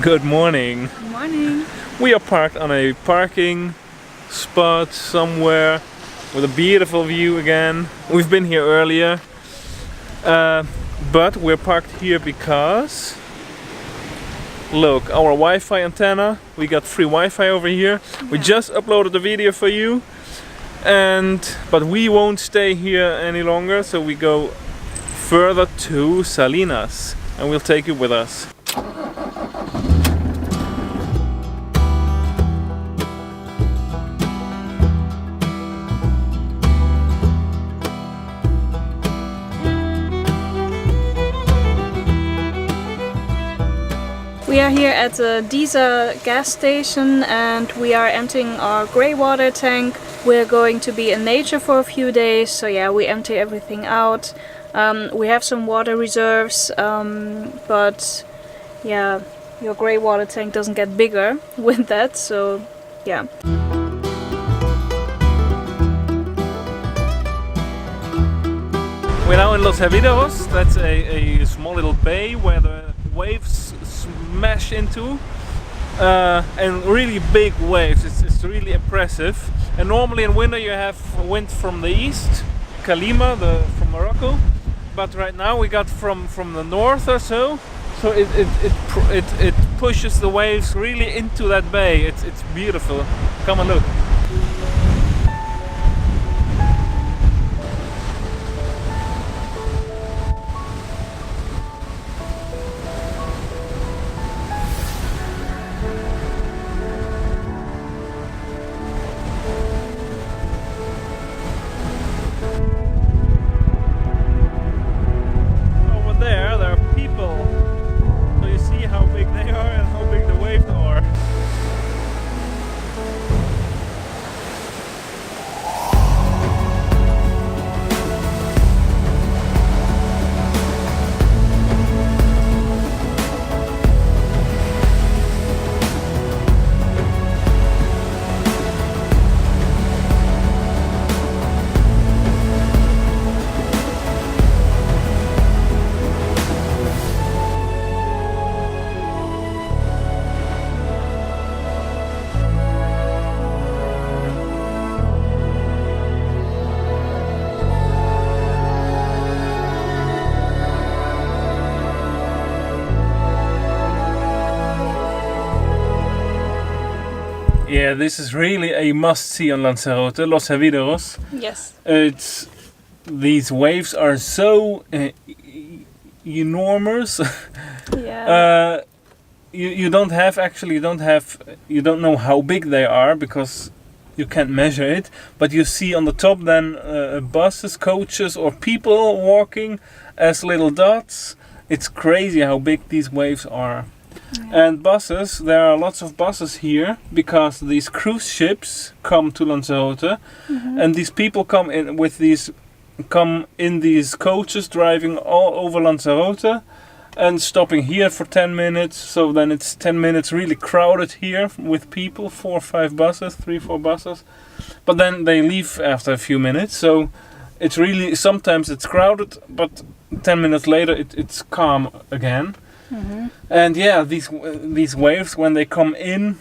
Good morning. Good morning. We are parked on a parking spot somewhere with a beautiful view again. We've been here earlier, but we're parked here because look, our Wi-Fi antenna. We got free Wi-Fi over here. Yeah. We just uploaded the video for you, but we won't stay here any longer, so we go further to Salinas and we'll take you with us. We are here at the diesel gas station and we are emptying our grey water tank. We're going to be in nature for a few days, so yeah, we empty everything out. We have some water reserves, but yeah, your grey water tank doesn't get bigger with that, so yeah. We're now in Los Hefvideros. That's a small little bay where the waves smash into, and really big waves. It's really impressive. And normally in winter you have wind from the east, Kalima, from Morocco. But right now we got from the north or so. So it pushes the waves really into that bay. It's beautiful. Come and look. Yeah, this is really a must-see on Lanzarote, Los Hefvideros. Yes. These waves are so enormous. Yeah. You don't know how big they are because you can't measure it. But you see on the top then buses, coaches, or people walking as little dots. It's crazy how big these waves are. Yeah. And buses, there are lots of buses here because these cruise ships come to Lanzarote, and these people come in these coaches driving all over Lanzarote and stopping here for 10 minutes. So then it's 10 minutes really crowded here with people, 4 or 5 buses, 3 or 4 buses. But then they leave after a few minutes. So it's really, sometimes it's crowded, but 10 minutes later it's calm again. And yeah, these waves, when they come in,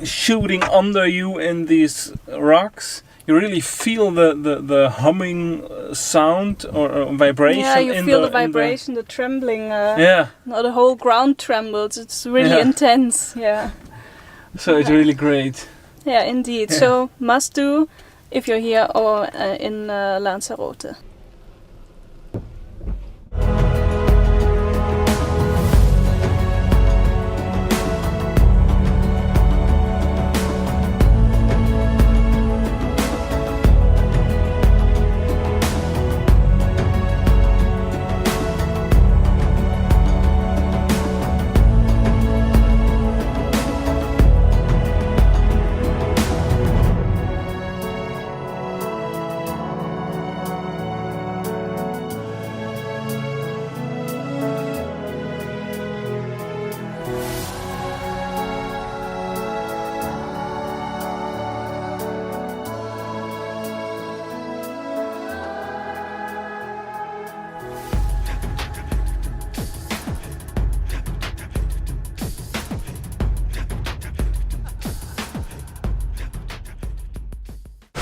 shooting under you in these rocks, you really feel the humming sound or vibration. Yeah, you feel the vibration, the trembling. Yeah. The whole ground trembles. It's really intense. Yeah. So it's really great. Yeah, indeed. Yeah. So must do if you're here or in Lanzarote.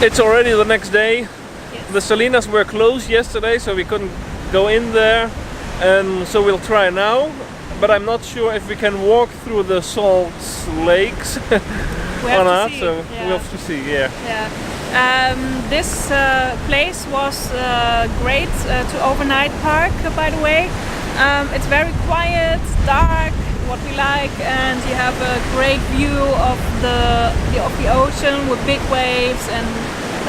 It's already the next day. Yes. The Salinas were closed yesterday, so we couldn't go in there, and so we'll try now. But I'm not sure if we can walk through the salt lakes or not. So we'll have to see. Yeah. This place was great to overnight park. By the way, it's very quiet, dark, what we like, and you have a great view of the ocean with big waves and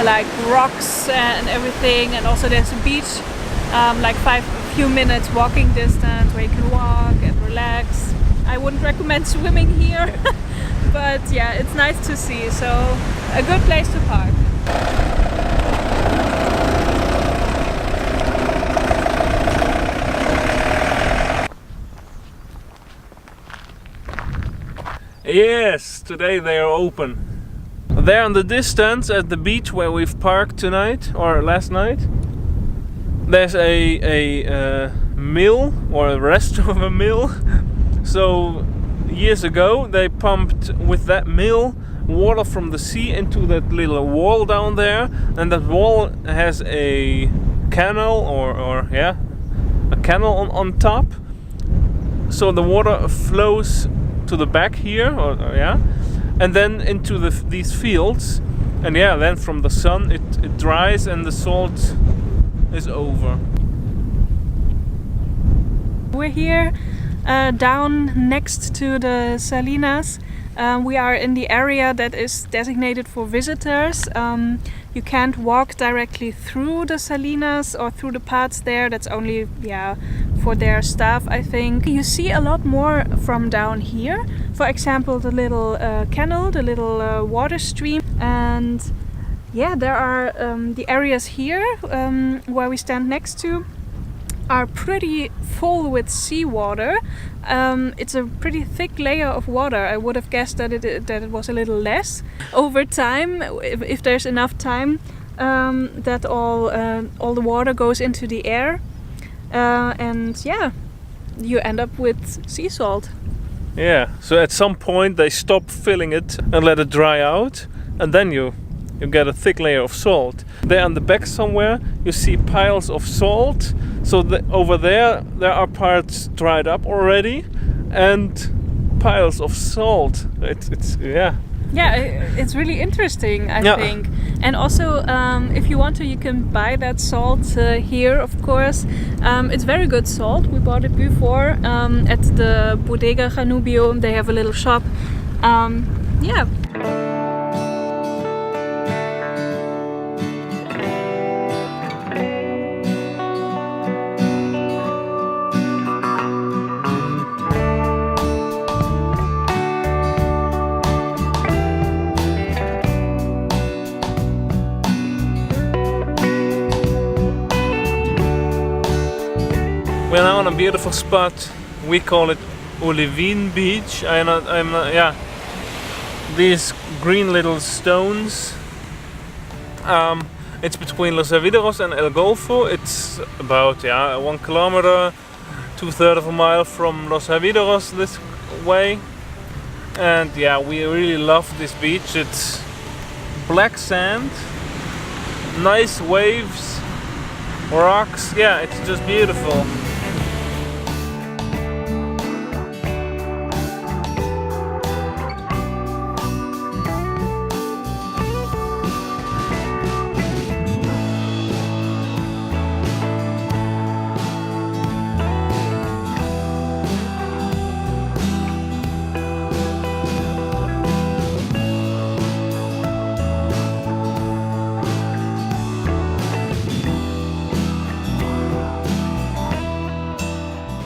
like rocks and everything. And also there's a beach, like a few minutes walking distance where you can walk and relax. I wouldn't recommend swimming here, but yeah, it's nice to see. So a good place to park. Yes, today they are open. There in the distance at the beach where we've parked tonight or last night, there's a mill, or a rest of a mill. So years ago they pumped with that mill water from the sea into that little wall down there, and that wall has a canal or a canal on top. So the water flows to the back here, and then into these fields, and then from the sun it dries and the salt is over. We're here down next to the Salinas. We are in the area that is designated for visitors. You can't walk directly through the Salinas or through the paths there. That's only for their staff, I think. You see a lot more from down here. For example, the little canal, the little water stream, and there are the areas here where we stand next to are pretty full with seawater. It's a pretty thick layer of water. I would have guessed that it was a little less. Over time, if there's enough time, that all the water goes into the air, and you end up with sea salt. Yeah, so at some point they stop filling it and let it dry out, and then you get a thick layer of salt. There on the back somewhere you see piles of salt. So over there are parts dried up already and piles of salt. It's really interesting, I think. And also if you want to, you can buy that salt here, of course. It's very good salt. We bought it before at the Bodega Janubio. They have a little shop. We're now on a beautiful spot. We call it Olivine Beach. These green little stones. It's between Los Hefvideros and El Golfo. It's about 1 kilometer, 2/3 of a mile from Los Hefvideros this way. And we really love this beach. It's black sand, nice waves, rocks. It's just beautiful.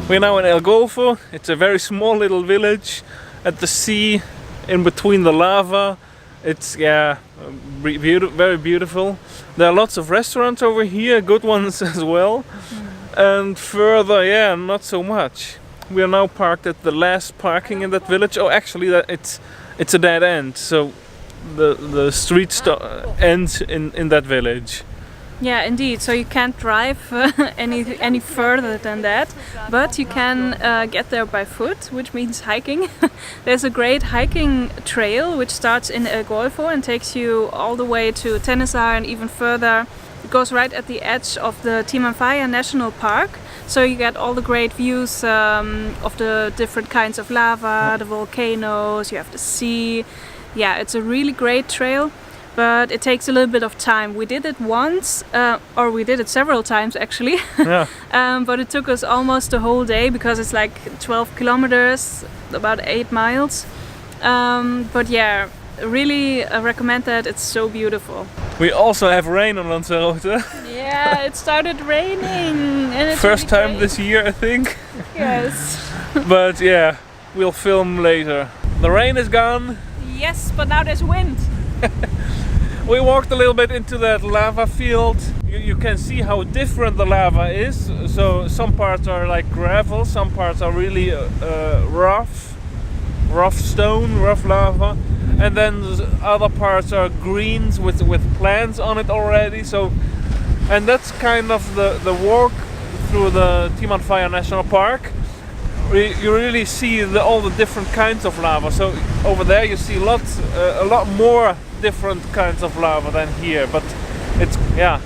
We're now in El Golfo. It's a very small little village at the sea, in between the lava. It's very beautiful. There are lots of restaurants over here, good ones as well. And further, not so much. We are now parked at the last parking in that village. Oh, actually, it's a dead end. So the street ends in that village. Yeah, indeed. So you can't drive any further than that, but you can get there by foot, which means hiking. There's a great hiking trail which starts in El Golfo and takes you all the way to Tenesar and even further. It goes right at the edge of the Timanfaya National Park, so you get all the great views of the different kinds of lava, the volcanoes, you have the sea. Yeah, it's a really great trail. But it takes a little bit of time. We did it once, or we did it several times actually. Yeah. But it took us almost the whole day because it's like 12 kilometers, about 8 miles. But yeah, really recommend that. It's so beautiful. We also have rain on Lanzarote. Yeah, it started raining. And it's First really time this year, I think. Yes. But yeah, we'll film later. The rain is gone. Yes, but now there's wind. We walked a little bit into that lava field. You can see how different the lava is. So some parts are like gravel, some parts are really rough stone, rough lava, and then other parts are greens with plants on it already. So, and that's kind of the walk through the Timanfaya National Park. You really see all the different kinds of lava. So over there you see a lot more different kinds of lava than here, but it's yeah,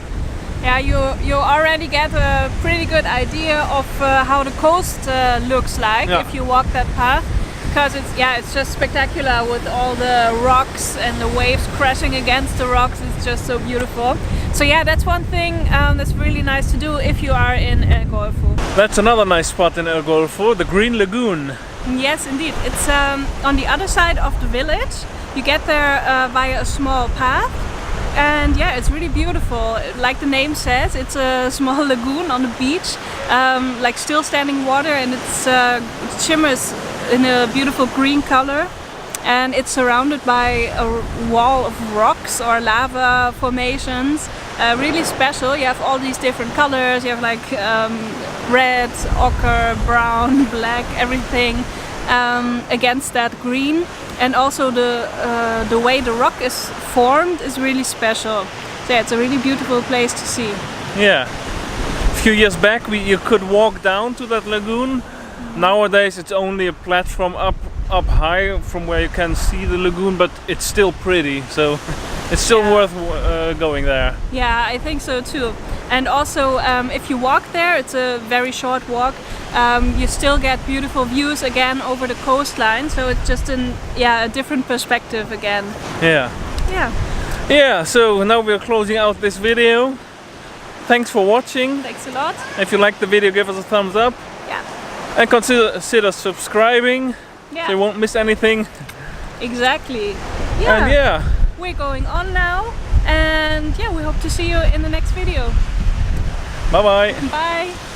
you already get a pretty good idea of how the coast looks like if you walk that path, because it's just spectacular with all the rocks and the waves crashing against the rocks. It's just so beautiful. So yeah, that's one thing that's really nice to do if you are in El Golfo. That's another nice spot in El Golfo, the Green Lagoon. Yes, indeed. It's on the other side of the village. You get there via a small path, and yeah, it's really beautiful. Like the name says, it's a small lagoon on the beach, like still standing water, and it shimmers in a beautiful green color, and it's surrounded by a wall of rocks or lava formations. Really special. You have all these different colors. You have like red, ochre, brown, black, everything against that green. And also the way the rock is formed is really special. So yeah, it's a really beautiful place to see. Yeah. A few years back you could walk down to that lagoon. Nowadays it's only a platform up high from where you can see the lagoon, but it's still pretty, so it's still worth going there. Yeah, I think so too. And also if you walk there, it's a very short walk, you still get beautiful views again over the coastline, so it's just a different perspective again. Yeah, so now we're closing out this video. Thanks for watching. Thanks a lot. If you liked the video, give us a thumbs up. Yeah. And consider subscribing, so you won't miss anything. Exactly. Yeah. And yeah, we're going on now, and yeah, we hope to see you in the next video. Bye bye. Bye.